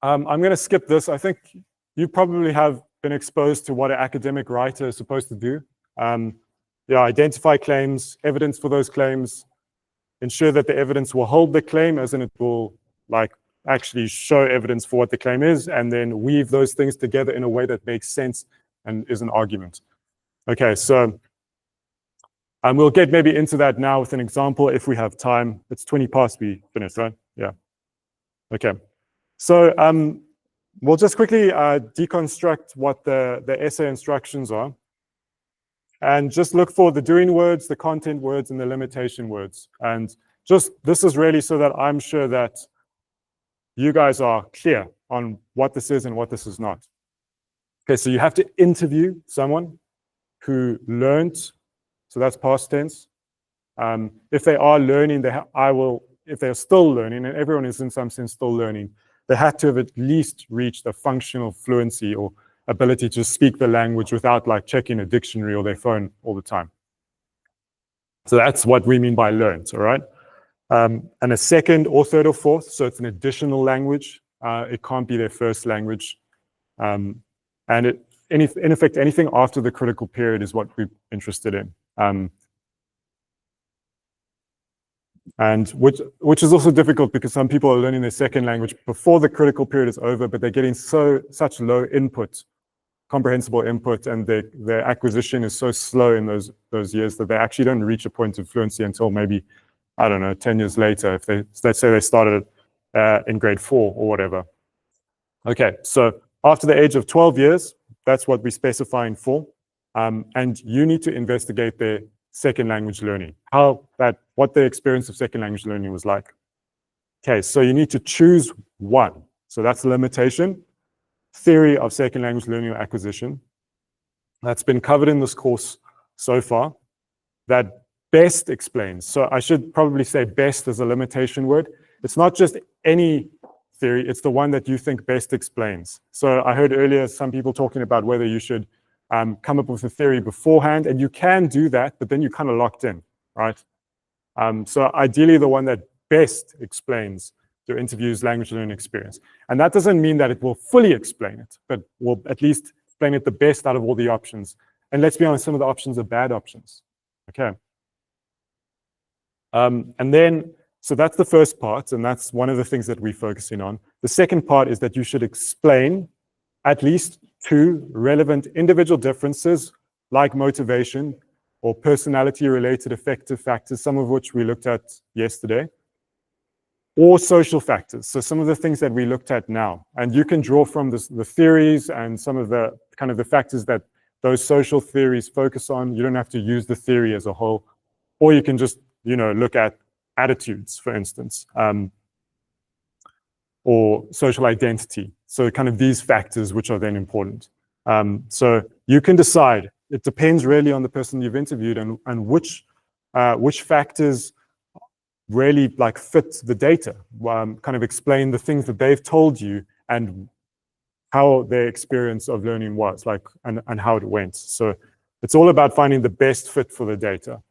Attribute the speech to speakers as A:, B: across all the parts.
A: I'm going to skip this. I think you probably have been exposed to what an academic writer is supposed to do. Yeah, identify claims, evidence for those claims, ensure that the evidence will hold the claim, as in it will like actually show evidence for what the claim is, and then weave those things together in a way that makes sense and is an argument. Okay, so we'll get maybe into that now with an example if we have time. It's 20 past, we finished, right? Yeah. Okay. So we'll just quickly deconstruct what the essay instructions are. And just look for the doing words, the content words, and the limitation words. And just this is really so that I'm sure that you guys are clear on what this is and what this is not. Okay, so you have to interview someone who learned, so that's past tense. If they are learning, if they're still learning, and everyone is in some sense still learning, they had to have at least reached a functional fluency or ability to speak the language without like checking a dictionary or their phone all the time. So that's what we mean by learned, all right? And a second or third or fourth, so it's an additional language. It can't be their first language. And in effect, anything after the critical period is what we're interested in. And which is also difficult because some people are learning their second language before the critical period is over, but they're getting such low input, comprehensible input, and their acquisition is so slow in those years that they actually don't reach a point of fluency until maybe, I don't know, 10 years later, if let's say they started in grade 4 or whatever. Okay, so after the age of 12 years, that's what we're specifying for. And you need to investigate their second language learning, what the experience of second language learning was like. Okay, so you need to choose one. So that's the limitation. Theory of second language learning or acquisition. That's been covered in this course so far. That best explains. So I should probably say best as a limitation word. It's not just any theory, it's the one that you think best explains. So I heard earlier some people talking about whether you should come up with a theory beforehand, and you can do that, but then you're kind of locked in, right? So ideally the one that best explains your interview's language learning experience. And that doesn't mean that it will fully explain it, but will at least explain it the best out of all the options. And let's be honest, some of the options are bad options, okay? And then, so that's the first part, and that's one of the things that we're focusing on. The second part is that you should explain at least 2 relevant individual differences like motivation or personality-related affective factors, some of which we looked at yesterday, or social factors. So some of the things that we looked at now, and you can draw from the theories and some of the kind of the factors that those social theories focus on. You don't have to use the theory as a whole, or you can just, look at attitudes, for instance, or social identity. So kind of these factors which are then important. So you can decide. It depends really on the person you've interviewed and which factors really like fit the data, kind of explain the things that they've told you and how their experience of learning was like and how it went. So it's all about finding the best fit for the data.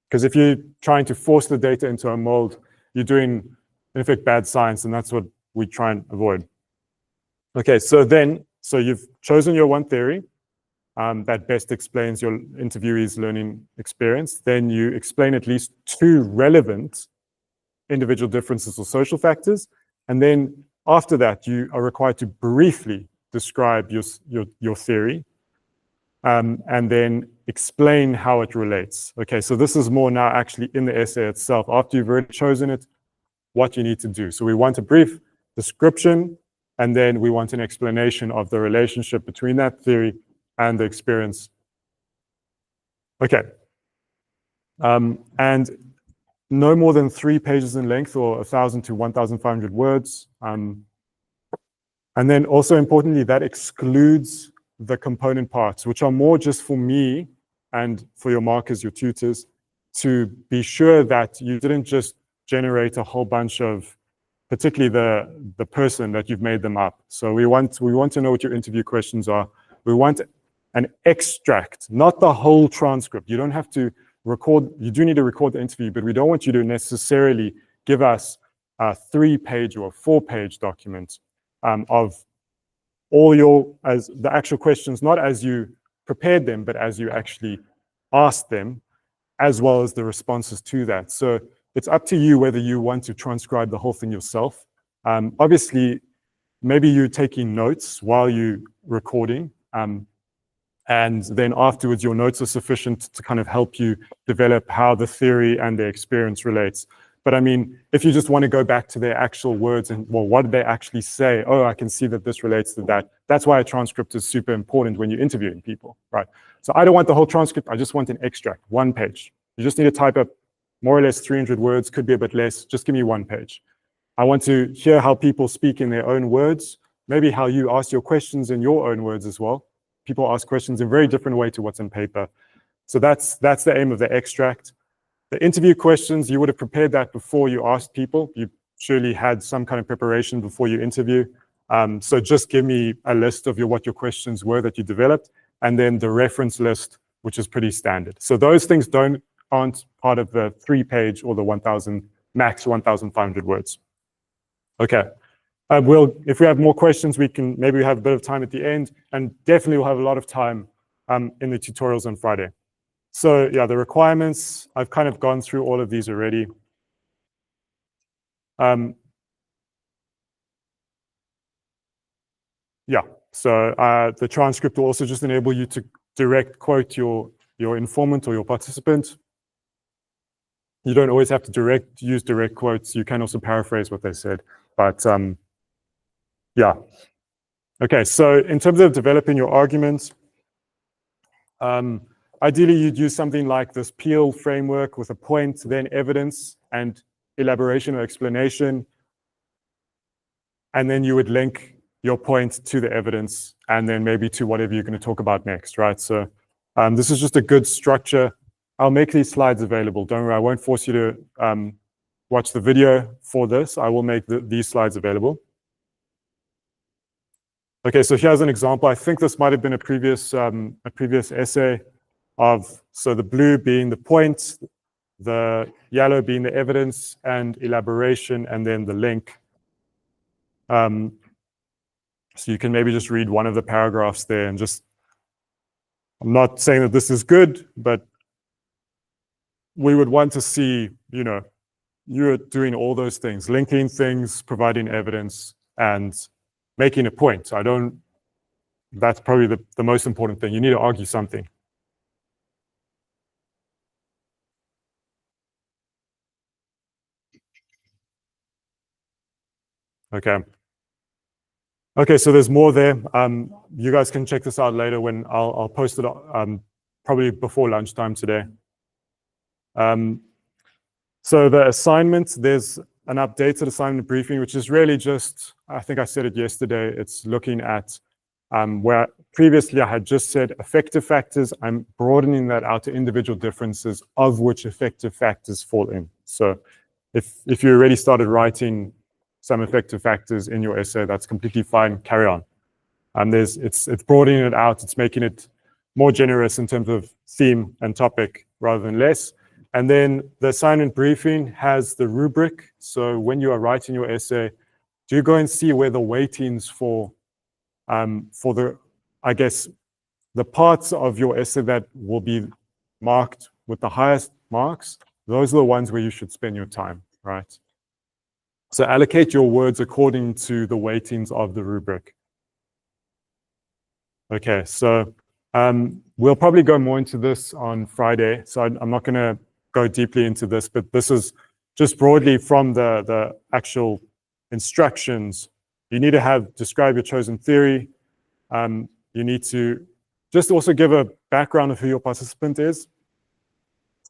A: Because if you're trying to force the data into a mold, you're doing, in effect, bad science, and that's what we try and avoid. Okay, so you've chosen your one theory that best explains your interviewee's learning experience. Then you explain at least 2 relevant individual differences or social factors. And then after that, you are required to briefly describe your theory and then explain how it relates. Okay, so this is more now actually in the essay itself. After you've already chosen it, what you need to do. So we want a brief description, and then we want an explanation of the relationship between that theory and the experience. Okay. And no more than 3 pages in length, or 1,000 to 1,500 words. And then also importantly, that excludes the component parts, which are more just for me and for your markers, your tutors, to be sure that you didn't just generate a whole bunch of, particularly the person that you've made them up. So we want to know what your interview questions are. We want an extract, not the whole transcript. You don't have to record, you do need to record the interview, but we don't want you to necessarily give us a 3-page or a 4-page document. of all as the actual questions, not as you prepared them, but as you actually asked them, as well as the responses to that. So it's up to you whether you want to transcribe the whole thing yourself. Obviously, maybe you're taking notes while you're recording, and then afterwards your notes are sufficient to kind of help you develop how the theory and the experience relates. But I mean, if you just want to go back to their actual words and, well, what did they actually say? Oh, I can see that this relates to that. That's why a transcript is super important when you're interviewing people, right? So I don't want the whole transcript. I just want an extract, 1 page. You just need to type up more or less 300 words, could be a bit less. Just give me 1 page. I want to hear how people speak in their own words, maybe how you ask your questions in your own words as well. People ask questions in a very different way to what's in paper. So that's the aim of the extract. The interview questions, you would have prepared that before you asked people. You surely had some kind of preparation before you interview. So just give me a list of what your questions were that you developed, and then the reference list, which is pretty standard. So those things aren't part of the 3-page or the 1,000, max 1,500 words. Okay. If we have more questions, maybe we have a bit of time at the end, and definitely we'll have a lot of time in the tutorials on Friday. So yeah, the requirements, I've kind of gone through all of these already. Yeah, so the transcript will also just enable you to direct quote your informant or your participant. You don't always have to use direct quotes. You can also paraphrase what they said, but yeah. Okay, so in terms of developing your arguments, ideally you'd use something like this Peel framework with a point, then evidence and elaboration or explanation, and then you would link your point to the evidence and then maybe to whatever you're going to talk about next, right? So this is just a good structure. I'll make these slides available. Don't worry, I won't force you to watch the video for this. I will make these slides available. Okay, so here's an example. I think this might have been a previous essay of, so the blue being the point, the yellow being the evidence and elaboration, and then the link. So you can maybe just read one of the paragraphs there and just, I'm not saying that this is good, but we would want to see, you're doing all those things, linking things, providing evidence, and making a point. That's probably the most important thing. You need to argue something. Okay, so there's more there. You guys can check this out later when I'll post it probably before lunchtime today. So the assignment, there's an updated assignment briefing, which is really just, I think I said it yesterday, it's looking at where previously I had just said effective factors. I'm broadening that out to individual differences of which effective factors fall in. So if you already started writing some effective factors in your essay, that's completely fine, carry on. It's broadening it out, it's making it more generous in terms of theme and topic rather than less. And then the assignment briefing has the rubric. So when you are writing your essay, do you go and see where the weightings for the, I guess, the parts of your essay that will be marked with the highest marks, those are the ones where you should spend your time, right? So allocate your words according to the weightings of the rubric. Okay, so we'll probably go more into this on Friday. So I'm not going to go deeply into this, but this is just broadly from the actual instructions. You need to describe your chosen theory. You need to just also give a background of who your participant is.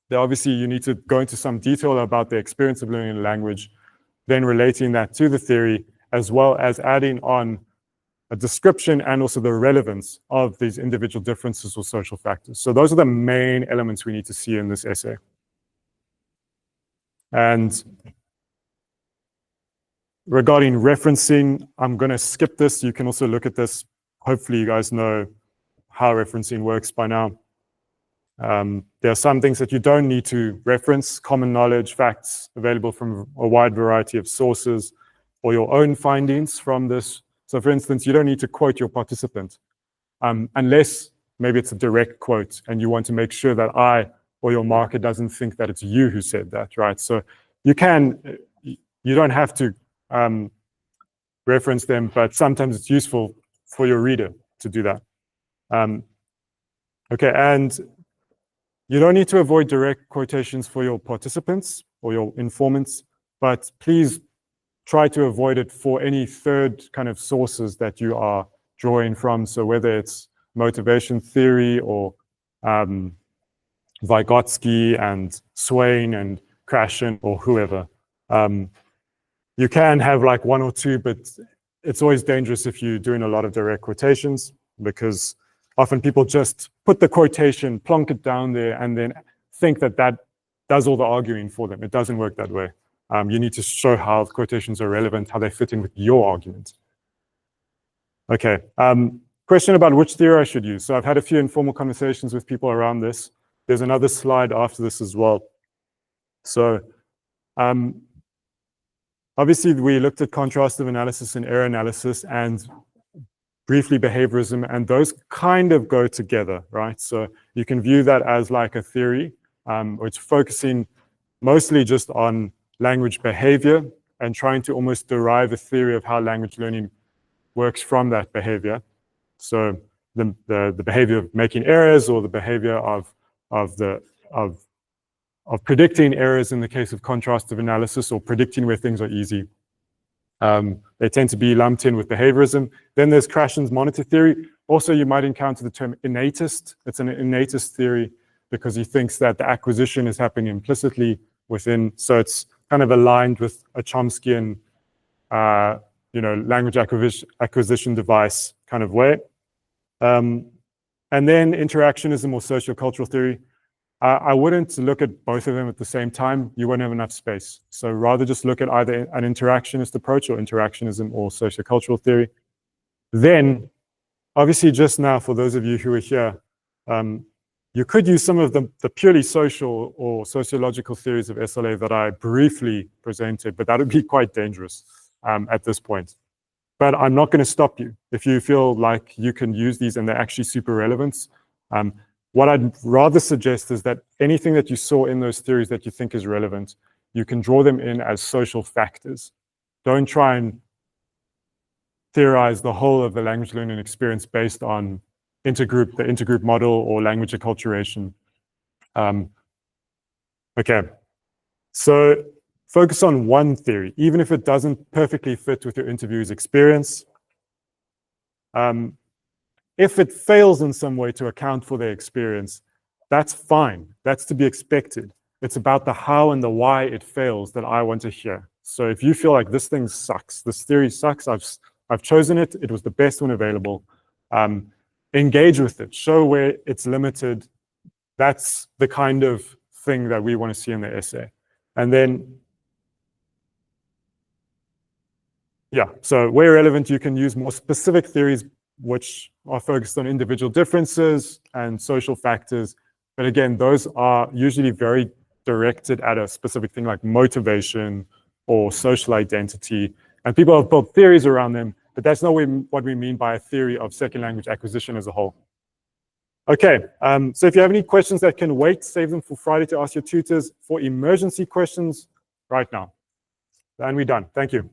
A: Then obviously you need to go into some detail about the experience of learning a language, then relating that to the theory, as well as adding on a description and also the relevance of these individual differences or social factors. So those are the main elements we need to see in this essay. And regarding referencing, I'm going to skip this. You can also look at this. Hopefully you guys know how referencing works by now. There are some things that you don't need to reference, common knowledge, facts available from a wide variety of sources, or your own findings from this So for instance, you don't need to quote your participant unless maybe it's a direct quote and you want to make sure that I or your marker doesn't think that it's you who said that, right? So you don't have to reference them, but sometimes it's useful for your reader to do that. Okay, and you don't need to avoid direct quotations for your participants or your informants, but please try to avoid it for any third kind of sources that you are drawing from. So whether it's motivation theory or Vygotsky and Swain and Krashen or whoever. You can have like one or two, but it's always dangerous if you're doing a lot of direct quotations, because often people just put the quotation, plonk it down there, and then think that that does all the arguing for them. It doesn't work that way. You need to show how the quotations are relevant, how they fit in with your argument. Okay, question about which theory I should use. So I've had a few informal conversations with people around this. There's another slide after this as well. So obviously we looked at contrastive analysis and error analysis and briefly behaviorism, and those kind of go together, right? So you can view that as like a theory, which focusing mostly just on language behavior and trying to almost derive a theory of how language learning works from that behavior. So the behavior of making errors, or the behavior of predicting errors in the case of contrastive analysis, or predicting where things are easy. They tend to be lumped in with behaviorism. Then there's Krashen's monitor theory. Also, you might encounter the term innatist. It's an innatist theory because he thinks that the acquisition is happening implicitly within, so it's kind of aligned with a Chomskyan, language acquisition device kind of way. And then interactionism or sociocultural theory. I wouldn't look at both of them at the same time. You won't have enough space. So rather just look at either an interactionist approach or interactionism or sociocultural theory. Then, obviously just now, for those of you who are here, you could use some of the purely social or sociological theories of SLA that I briefly presented, but that would be quite dangerous at this point. But I'm not going to stop you. If you feel like you can use these and they're actually super relevant, what I'd rather suggest is that anything that you saw in those theories that you think is relevant, you can draw them in as social factors. Don't try and theorize the whole of the language learning experience based on the intergroup model or language acculturation. Okay, so focus on one theory, even if it doesn't perfectly fit with your interviewer's experience. If it fails in some way to account for their experience, that's fine. That's to be expected. It's about the how and the why it fails that I want to hear. So if you feel like this thing sucks, this theory sucks, I've chosen it, it was the best one available, engage with it, show where it's limited. That's the kind of thing that we want to see in the essay. And then, yeah, so where relevant, you can use more specific theories which are focused on individual differences and social factors. But again, those are usually very directed at a specific thing like motivation or social identity. And people have built theories around them, but that's not what we mean by a theory of second language acquisition as a whole. Okay, so if you have any questions that can wait, save them for Friday to ask your tutors. For emergency questions, right now. And we're done. Thank you.